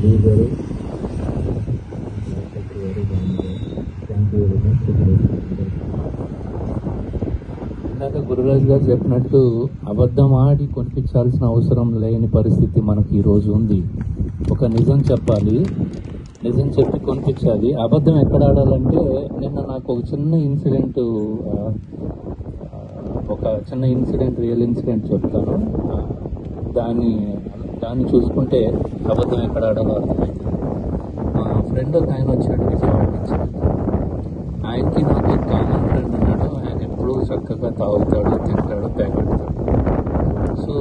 రవి గారు, thank you very much. ఇందాక గురురాజు గారు చెప్పినట్టు అబద్ధం ఆడి కొనిపించాల్సిన అవసరం లేని పరిస్థితి మనకి ఈరోజు ఉంది. ఒక నిజం చెప్పాలి, నిజం చెప్పి కొనిపించాలి. అబద్ధం ఎక్కడ ఆడాలంటే, నిన్న నాకు ఒక చిన్న ఇన్సిడెంట్ రియల్ ఇన్సిడెంట్ చెప్తాను. దాన్ని చూసుకుంటే అబద్ధం ఎక్కడ ఆడాలో అర్థమైంది. మా ఫ్రెండ్ ఒక ఆయన వచ్చాడు విజయవాడ నుంచి. ఆయనకి నాకు కామన్ ఫ్రెండ్ ఉన్నాడు. ఆయన ఎప్పుడూ చక్కగా తాగుతాడు, తింటాడు, పెడతాడు. సో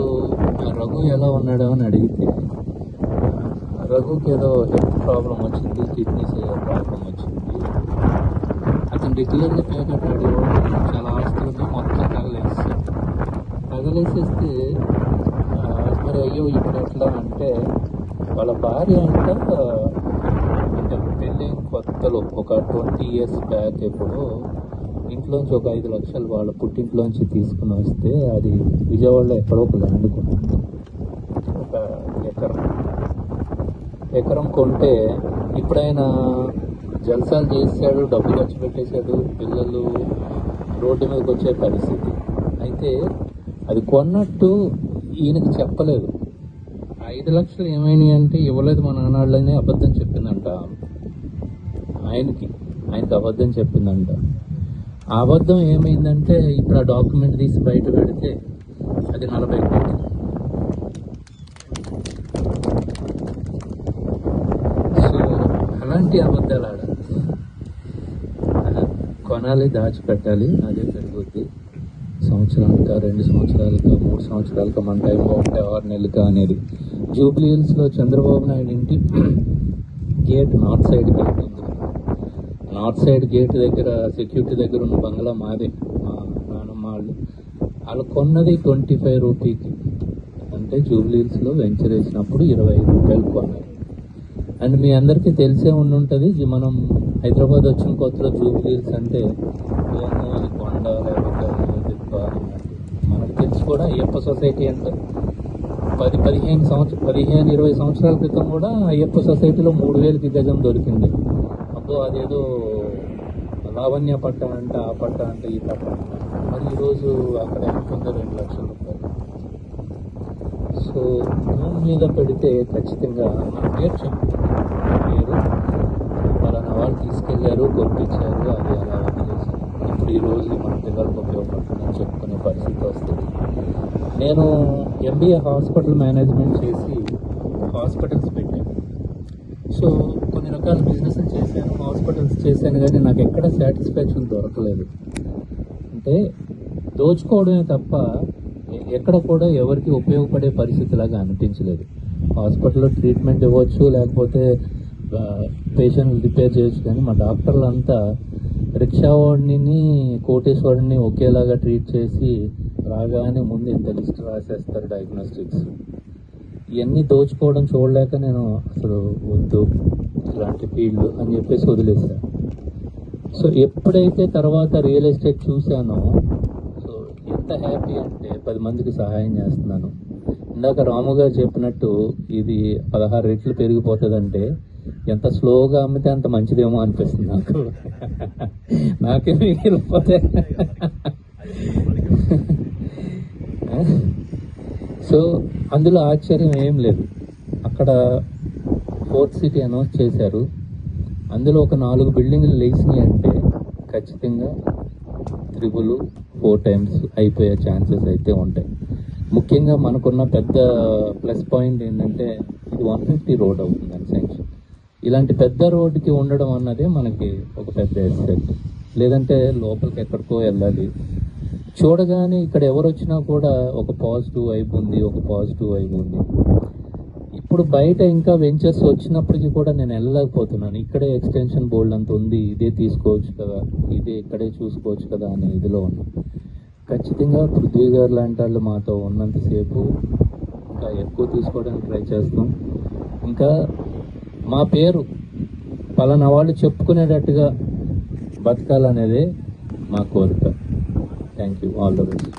రఘు ఎలా ఉన్నాడో అని అడిగితే, రఘుకి ఏదో హెల్త్ ప్రాబ్లం వచ్చింది, కిడ్నీస్ ప్రాబ్లం వచ్చింది. అతను రెగ్యులర్గా ప్యాకెట్ ఆడేవాడు. చాలా ఆస్తులుగా మొత్తం తగలేసేస్తే మరి అయ్యో ఇప్పుడు ఎట్లా అంటే, వాళ్ళ భార్య అంటే పెళ్ళైన కొత్తలో ఒక 20 years బ్యాక్ ఎప్పుడు ఇంట్లోంచి ఒక 5 లక్షలు వాళ్ళ పుట్టింట్లోంచి తీసుకుని వస్తే, అది విజయవాడలో ఎక్కడో ఒక ల్యాండ్ కొన్నాడు. ఒక ఎకరం కొంటే ఇప్పుడు ఆయన జల్సాలు చేశాడు, డబ్బు ఖర్చు పెట్టేశాడు, పిల్లలు రోడ్డు మీదకి వచ్చే పరిస్థితి. అయితే అది కొన్నట్టు ఈయనకి చెప్పలేదు. 5 లక్షలు ఏమైనాయి అంటే, ఇవ్వలేదు మా నాన్నళ్ళని అబద్ధం చెప్పిందంట. ఆయనకి అబద్ధం చెప్పిందంట. ఆ అబద్ధం ఏమైందంటే, ఇప్పుడు ఆ డాక్యుమెంట్ తీసి బయట పెడితే అది 40 కోట్లు. సో అలాంటి అబద్ధాలు ఆడాలి. కొనాలి, దాచిపెట్టాలి, అదే పెరుగుద్ది. సంవత్సరాలుగా, 2 సంవత్సరాలుగా, 3 సంవత్సరాలుగా, మన టైం బాగుంటే 6 నెలలుగా అనేది. జూబ్లీ హిల్స్లో చంద్రబాబు నాయుడు ఇంటి గేట్, నార్త్ సైడ్ గేట్ ఉంది. నార్త్ సైడ్ గేట్ దగ్గర, సెక్యూరిటీ దగ్గర ఉన్న బంగ్లా మాదే. మా నాన్నమ్మ వాళ్ళు కొన్నది 25 రూపీకి. అంటే జూబ్లీ హిల్స్లో వెంచర్ వేసినప్పుడు 25 రూపాయలు కొన్నారు. అండ్ మీ అందరికీ తెలిసే ఉండుంటుంది, మనం హైదరాబాద్ వచ్చిన కొత్తలో జూబ్లీ హిల్స్ అంటే ఏమో అది కొండ, లేకపోతే మనకు తెలిసి కూడా అయ్యప్ప సొసైటీ అంటే 10-15 20 సంవత్సరాల క్రితం కూడా అయ్యప్ప సొసైటీలో 3,000కి గజం దొరికింది. అప్పుడు అదేదో లావణ్య పట్ట అంట, ఆ పట్ట అంటే, ఈ పట్ట అంట. మరి ఈరోజు అక్కడ ఎంత ఉందో 2 లక్షల రూపాయలు. సో భూమి మీద పెడితే ఖచ్చితంగా నా పేరు పేరు పలానా వాళ్ళు తీసుకెళ్లారు, కొనిపించారు, అది అలా వదిలేసి ఇప్పుడు ఈరోజు మన పిల్లలకు ఉపయోగపడుతుందని చెప్పుకునే పరిస్థితి వస్తుంది. నేను MBA హాస్పిటల్ మేనేజ్మెంట్ చేసి హాస్పిటల్స్ పెట్టాను. సో కొన్ని రకాల బిజినెస్లు చేశాను, హాస్పిటల్స్ చేశాను, కానీ నాకు ఎక్కడ సాటిస్ఫాక్షన్ దొరకలేదు. అంటే దోచుకోవడమే తప్ప ఎక్కడ కూడా ఎవరికి ఉపయోగపడే పరిస్థితిలాగా అనిపించలేదు. హాస్పిటల్లో ట్రీట్మెంట్ ఇవ్వచ్చు, లేకపోతే పేషెంట్ రిపేర్ చేయొచ్చు, కానీ మా డాక్టర్లు అంతా రిక్షావాడిని, కోటేశ్వరుడిని ఒకేలాగా ట్రీట్ చేసి రాగానే ముందు ఇంత లిస్ట్ రాసేస్తారు డయాగ్నోస్టిక్స్. ఇవన్నీ దోచుకోవడం చూడలేక నేను అసలు వద్దు ఇలాంటి ఫీల్డ్ అని చెప్పేసి వదిలేసాను. సో ఎప్పుడైతే తర్వాత రియల్ ఎస్టేట్ చూశానో, సో ఎంత హ్యాపీ అంటే 10 మందికి సహాయం చేస్తున్నాను. ఇందాక రాము గారు చెప్పినట్టు ఇది 16 రెట్లు పెరిగిపోతుందంటే ఎంత స్లోగా అమ్మితే అంత మంచిదేమో అనిపిస్తుంది నాకు. నాకే మిగిలిపోతే. సో అందులో ఆశ్చర్యం ఏం లేదు. అక్కడ 4th సిటీ అనౌన్స్ చేశారు. అందులో ఒక 4 బిల్డింగ్లు లేచినాయి అంటే ఖచ్చితంగా 4 times అయిపోయే ఛాన్సెస్ అయితే ఉంటాయి. ముఖ్యంగా మనకున్న పెద్ద ప్లస్ పాయింట్ ఏంటంటే, ఇది 150 రోడ్ అవుతుందని శాంక్షన్. ఇలాంటి పెద్ద రోడ్డుకి ఉండడం అన్నదే మనకి ఒక పెద్ద ఎస్సెట్. లేదంటే లోపలికి ఎక్కడికో వెళ్ళాలి. చూడగానే ఇక్కడ ఎవరు వచ్చినా కూడా ఒక పాజిటివ్ వైబ్ ఉంది, ఒక పాజిటివ్ వైబ్ ఉంది. ఇప్పుడు బయట ఇంకా వెంచర్స్ వచ్చినప్పటికీ కూడా నేను వెళ్ళలేకపోతున్నాను. ఇక్కడే ఎక్స్టెన్షన్ బోర్డు అంత ఉంది, ఇదే తీసుకోవచ్చు కదా, ఇదే ఇక్కడే చూసుకోవచ్చు కదా అనే ఇదిలో ఉంది. ఖచ్చితంగా పృథ్వీ గారు లాంటి వాళ్ళు మాతో ఉన్నంతసేపు ఇంకా ఎక్కువ తీసుకోవడానికి ట్రై చేస్తాం. ఇంకా మా పేరు పలానా వాళ్ళు చెప్పుకునేటట్టుగా బతకాలనేదే మా కోరిక. Thank you. All the best.